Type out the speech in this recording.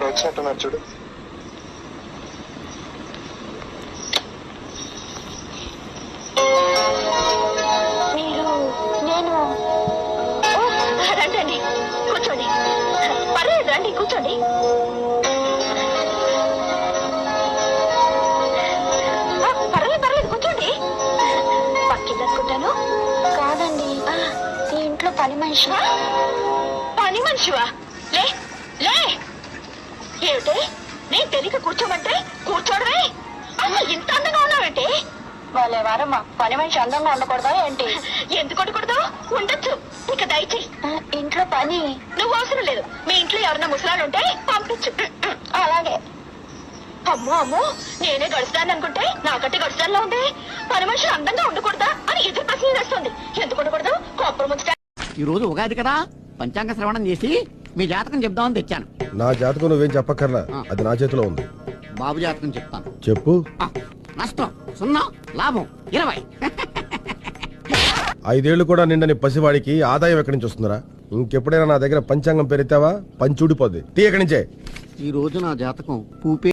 వచ్చినట్టున్నారు చూడు. మీరు నేను రండి కూర్చోండి. పర్లేదు రండి కూర్చోండి. పర్లేదు కూర్చోండి. పక్కిందనుకుంటాను. కాదండి, ఈ ఇంట్లో పని మనిషి. పని మనిషివా? లే లే. ఏమిటి నేను తెలియక కూర్చోమంటే కూర్చోడమే? అసలు ఇంత అందంగా ఉన్నావేంటి? వాళ్ళే వారమ్మా, పని మనిషి అందంగా ఉండకూడదా ఏంటి? ఎందుకు ఉండకూడదు? ఉండొచ్చు. ఇక దయచేయి. ఇంట్లో పని నువ్వు అవసరం లేదు. మీ ఇంట్లో ఎవరన్నా ముసలాలు ఉంటే పంపించు. అలాగే. అమ్మో అమ్మో, నేనే గడుస్తాను అనుకుంటే నాకంటే గడుస్తానులో ఉంది. పని మనిషి అందంగా ఉండకూడదా అని ఎదురు ప్రశ్న చేస్తుంది. ఎందుకు ఉండకూడదు? కొబ్బరి ముంచుతా. ఈ రోజు ఉగాది కదా, పంచాంగ శ్రవణం చేసి మీ జాతకం చెప్దామని తెచ్చాను. నా జాతకం నువ్వేం చెప్పక్కర్లా, అది నా చేతిలో ఉంది. బాబు జాతకం చెప్తాను. చెప్పు. నష్టం 0, లాభం 20. 5 ఏళ్లు కూడా నిండని పసివాడికి ఆదాయం ఎక్కడి నుంచి వస్తుందిరా? ఇంకెప్పుడైనా నా దగ్గర పంచాంగం పేరెత్తావా పంచుడిపోద్ది. తీ ఎక్కడి నుంచే. ఈ రోజు నా జాతకం పూపే